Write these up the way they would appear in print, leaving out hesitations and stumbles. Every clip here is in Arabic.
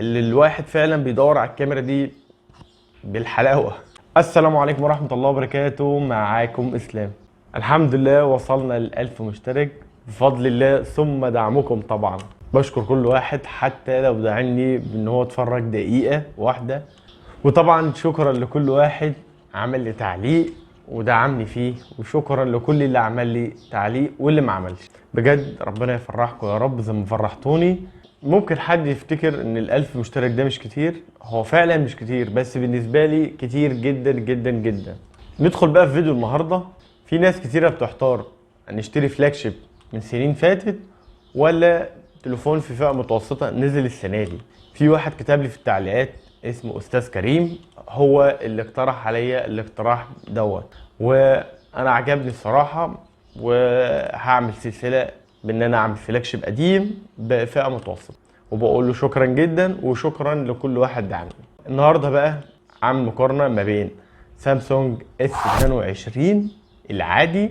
اللي الواحد فعلا بيدور على الكاميرا دي بالحلاوه. السلام عليكم ورحمه الله وبركاته، معاكم اسلام. الحمد لله وصلنا ل1000 مشترك بفضل الله ثم دعمكم. طبعا بشكر كل واحد حتى لو دعمني بان هو اتفرج دقيقه واحده، وطبعا شكرا لكل واحد عمل لي تعليق ودعمني فيه، وشكرا لكل اللي عمل لي تعليق واللي ما عملش. بجد ربنا يفرحكم يا رب زي ما فرحتوني. ممكن حد يفتكر ان ال1000 مشترك ده مش كتير، هو فعلا مش كتير، بس بالنسبة لي كتير جدا جدا جدا. ندخل بقى في فيديو النهاردة. في ناس كتيرة بتحتار نشتري فلاج شيب من سنين فاتت ولا تليفون في فئة متوسطة نزل السنة دي. في واحد كتب لي في التعليقات اسمه استاذ كريم، هو اللي اقترح عليا الاقتراح دوت، وانا عجبني الصراحة، وهعمل سلسلة بان انا اعمل فلاج شيب قديم بفئة متوسطة، وبقول له شكرا جدا وشكرا لكل واحد دعمني. النهارده بقى عامل مقارنة ما بين سامسونج S22 العادي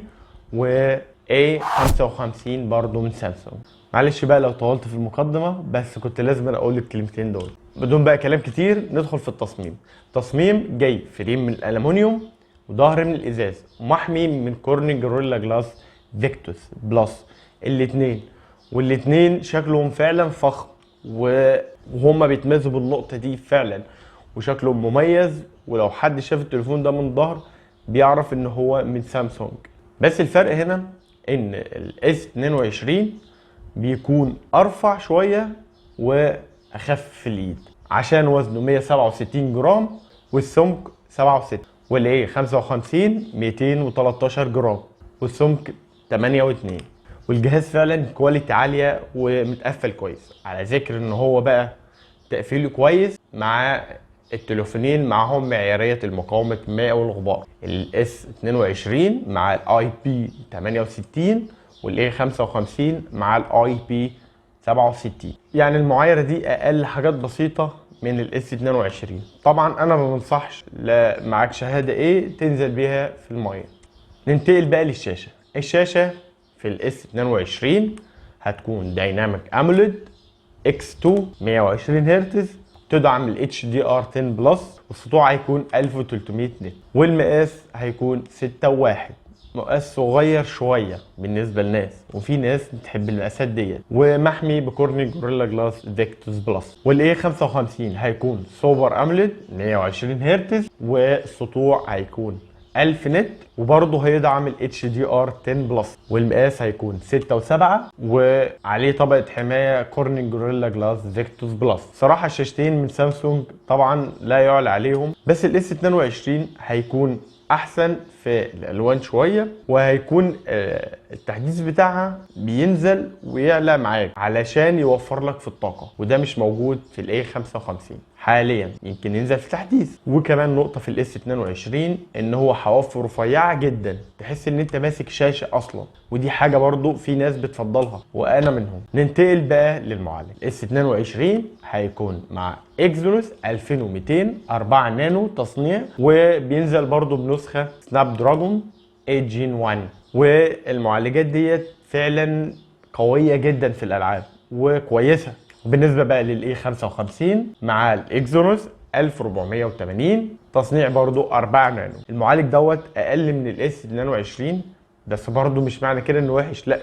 و A55 برضو من سامسونج. معلش بقى لو طولت في المقدمة، بس كنت لازم اقول الكلمتين دول. بدون بقى كلام كتير ندخل في التصميم. تصميم جاي فريم من الالومنيوم وظهر من الازاز ومحمي من كورنينج جوريلا جلاس فيكتوس بلس الاتنين، والاتنين شكلهم فعلا فخم وهما بيتميزوا بالنقطة دي فعلا، وشكلهم مميز. ولو حد شاف التليفون ده من ظهر بيعرف ان هو من سامسونج. بس الفرق هنا ان الاس 22 بيكون ارفع شوية واخف في الايد عشان وزنه 167 جرام والسمك 67، والايه 55 213 جرام والسمك 8 و2. والجهاز فعلا كواليتي عالية ومتقفل كويس، على ذكر ان هو بقى تقفيله كويس مع التليفونين معهم معيارية المقاومة الماء والغبار، الاس 22 مع الاي بي 68 والاي 55 مع الاي بي 67. يعني المعايرة دي اقل حاجات بسيطة من الاس 22. طبعا انا ما بنصحش لا معاك شهادة ايه تنزل بيها في المية. ننتقل بقى للشاشة. الشاشة في الاس 22 هتكون دايناميك اموليد X2 120 هرتز، تدعم ال HDR10 بلس، والسطوع هيكون 1300 نت، والمقاس هيكون 6.1. مقاس صغير شويه بالنسبه للناس، وفي ناس بتحب المقاسات ديت، ومحمي بكورنينج جوريلا جلاس فيكتوس بلس. والاي 55 هيكون سوبر اموليد 120 هرتز، والسطوع هيكون 1000 نت، وبرضه هيدعم ال HDR10 بلس، والمقاس هيكون 6.7، وعليه طبقة حماية كورنينج جوريلا جلاس فيكتوس بلس. صراحة الشاشتين من سامسونج طبعا لا يعلى عليهم، بس ال S22 هيكون احسن في الالوان شويه، وهيكون التحديث بتاعها بينزل ويعلى معاك علشان يوفر لك في الطاقه، وده مش موجود في الاي 55 حاليا، يمكن ينزل في تحديث. وكمان نقطه في الاس 22 ان هو حوافه رفيعه جدا، تحس ان انت ماسك شاشه اصلا، ودي حاجه برضو في ناس بتفضلها وانا منهم. ننتقل بقى للمعالج. الاس 22 هيكون مع اكزينوس 2200 4 نانو تصنيع، وبينزل برضو بنسخه سناب دراجون 8 جين 1. والمعالجات ديت فعلا قويه جدا في الالعاب وكويسه. بالنسبه بقى للاي 55 مع الاكزينوس 1480 تصنيع برضو 4 نانو. المعالج دوت اقل من الاس 22، بس برضو مش معنى كده انه وحش، لا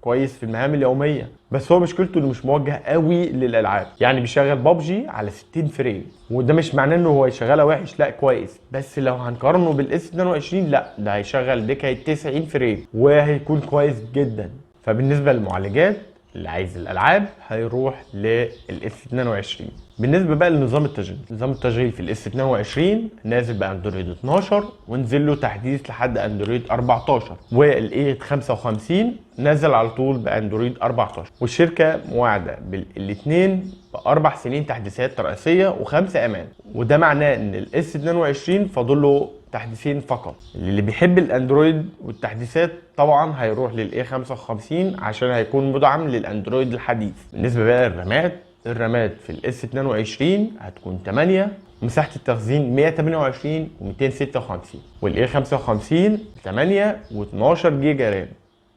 كويس في المهام اليوميه، بس هو مشكلته انه مش موجه قوي للالعاب. يعني بيشغل بابجي على 60 فريم، وده مش معناه انه هو يشغلها وحش، لا كويس. بس لو هنقارنه بالاس 22 لا، ده هيشغل دكه 90 فريم وهيكون كويس جدا. فبالنسبه للمعالجات اللي عايز الالعاب هيروح للاس 22. بالنسبه بقى لنظام التشغيل، نظام التشغيل في الاس 22 نازل باندرويد 12 ونزل له تحديث لحد اندرويد 14، والاي 55 نازل على طول باندرويد 14. والشركه موعده بالاثنين ب4 سنين تحديثات رئيسيه و5 امان، وده معناه ان الاس 22 فاضل له تحديثين فقط. اللي بيحب الاندرويد والتحديثات طبعا هيروح للاي 55 عشان هيكون مدعم للاندرويد الحديث. بالنسبه بقى للرامات في الاس 22 هتكون 8، مساحه التخزين 128 و256، والاي 55 8 و12 جيجا رام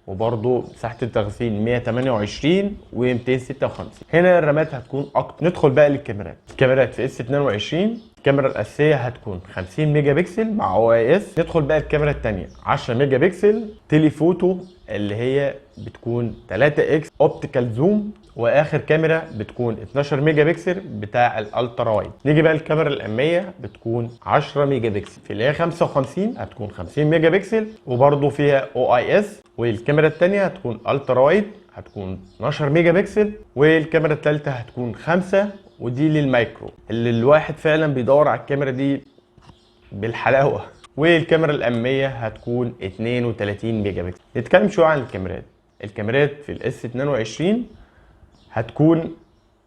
وبرضو مساحة التخزين 128 و256. هنا الرامات هتكون اكتر. ندخل بقى للكاميرات. الكاميرات في اس 22 الكاميرا الاساسيه هتكون 50 ميجا بكسل مع او اي اس. ندخل بقى الكاميرا الثانيه 10 ميجا بكسل تيليفوتو اللي هي بتكون 3 اكس اوبتيكال زوم، واخر كاميرا بتكون 12 ميجا بكسل بتاع الالترا وايد. نيجي بقى الكاميرا الاماميه بتكون 10 ميجا بكسل. في اللي هي 55 هتكون 50 ميجا بكسل وبرده فيها او اي اس. والكاميرا الثانيه هتكون الترا وايد هتكون 12 ميجا بكسل. والكاميرا الثالثه هتكون 5 ودي للمايكرو اللي الواحد فعلا بيدور على الكاميرا دي بالحلاوه. والكاميرا الاماميه هتكون 32 ميجا بكسل. نتكلم شويه عن الكاميرات. الكاميرات في الاس 22 هتكون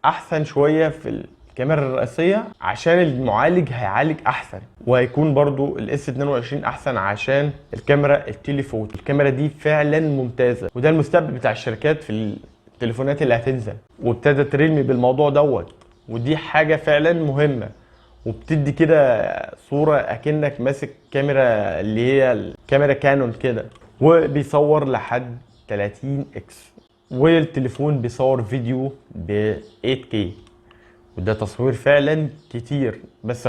احسن شويه في الكاميرا الرئيسيه عشان المعالج هيعالج احسن، وهيكون برضو الاس 22 احسن عشان الكاميرا التليفوت. الكاميرا دي فعلا ممتازه، وده المستقبل بتاع الشركات في التليفونات اللي هتنزل، وابتدت ريلمي بالموضوع دوت، ودي حاجه فعلا مهمه وبتدي كده صوره اكنك ماسك كاميرا اللي هي الكاميرا كانون كده، وبيصور لحد 30 اكس. والتليفون بيصور فيديو ب 8K، وده تصوير فعلا كتير، بس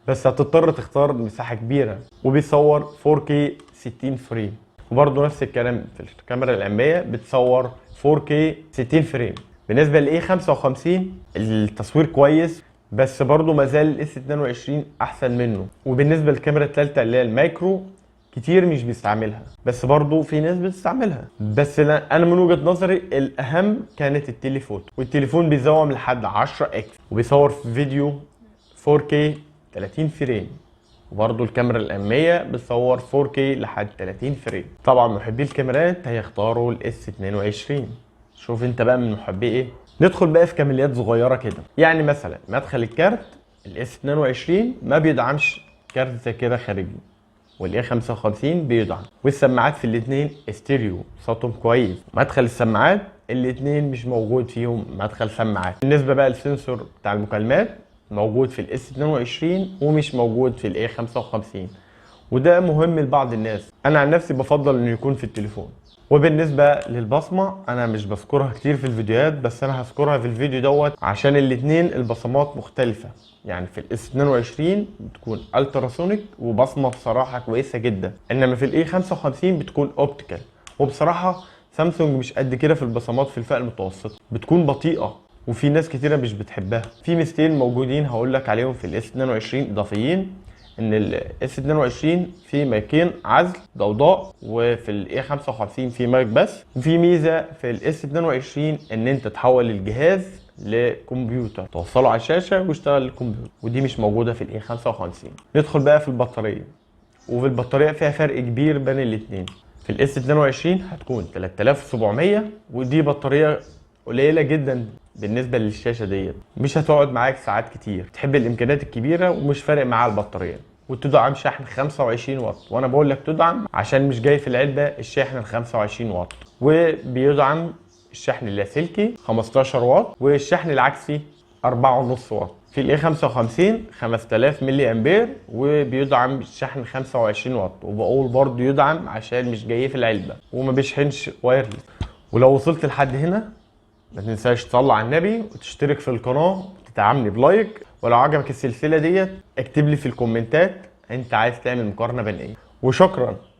هتضطر تختار مساحه كبيره. وبيصور 4K 60 فريم. وبرضه نفس الكلام في الكاميرا الاماميه بتصور 4K 60 فريم. بالنسبه ل A55 التصوير كويس، بس برضه ما زال الاس 22 احسن منه. وبالنسبه للكاميرا الثالثه اللي هي المايكرو كتير مش بيستعملها، بس برضه في ناس بتستعملها. بس انا من وجهه نظري الاهم كانت التليفوتو، والتليفون بيزوم لحد 10 اكس وبيصور في فيديو 4K 30 فريم. وبرضه الكاميرا الاماميه بتصور 4K لحد 30 فريم. طبعا محبي الكاميرات هيختاروا الاس 22. شوف انت بقى من محبي ايه. ندخل بقى في كماليات صغيره كده، يعني مثلا مدخل الكارت الاس 22 ما بيدعمش كارت زي كده خارجي، والاي 55 بيدعم. والسماعات في الاثنين استيريو صوتهم كويس. مدخل السماعات الاثنين مش موجود فيهم مدخل سماعات. بالنسبه بقى للسنسور بتاع المكالمات موجود في الاس 22 ومش موجود في الاي 55، وده مهم لبعض الناس. انا عن نفسي بفضل انه يكون في التليفون. وبالنسبه للبصمه انا مش بذكرها كتير في الفيديوهات، بس انا هذكرها في الفيديو دوت عشان الاثنين البصمات مختلفه. يعني في الاس 22 بتكون التراسونيك وبصمه بصراحه كويسه جدا، انما في الاي 55 بتكون اوبتيكال. وبصراحه سامسونج مش قد كده في البصمات في الفئه المتوسطه، بتكون بطيئه وفي ناس كتيره مش بتحبها. في ميزتين موجودين هقول لك عليهم في الاس 22 اضافيين، ان الاس 22 فيه مايكين عزل ضوضاء، وفي الاي 55 فيه مايك بس. وفي ميزه في الاس 22 ان انت تحول الجهاز لكمبيوتر، توصله على الشاشه ويشتغل الكمبيوتر، ودي مش موجوده في الاي 55. ندخل بقى في البطاريه. وفي البطاريه فيها فرق كبير بين الاثنين. في الاس 22 هتكون 3700، ودي بطاريه قليله جدا بالنسبه للشاشه ديت، مش هتقعد معاك ساعات كتير. تحب الامكانيات الكبيره ومش فارق معاها البطاريه. وتدعم شحن 25 واط، وانا بقول لك تدعم عشان مش جاي في العلبه الشاحن ال 25 واط. وبيدعم الشحن اللاسلكي 15 واط، والشحن العكسي 4.5 واط. في الاي 55 5000 ملي امبير وبيدعم الشحن 25 واط، وبقول برضه يدعم عشان مش جاي في العلبه وما بيشحنش وايرلس. ولو وصلت لحد هنا ما تنساش تصلي على النبي وتشترك في القناه وتدعمني بلايك. ولو عجبك السلسله ديت اكتب لي في الكومنتات انت عايز تعمل مقارنه بين ايه. وشكرا.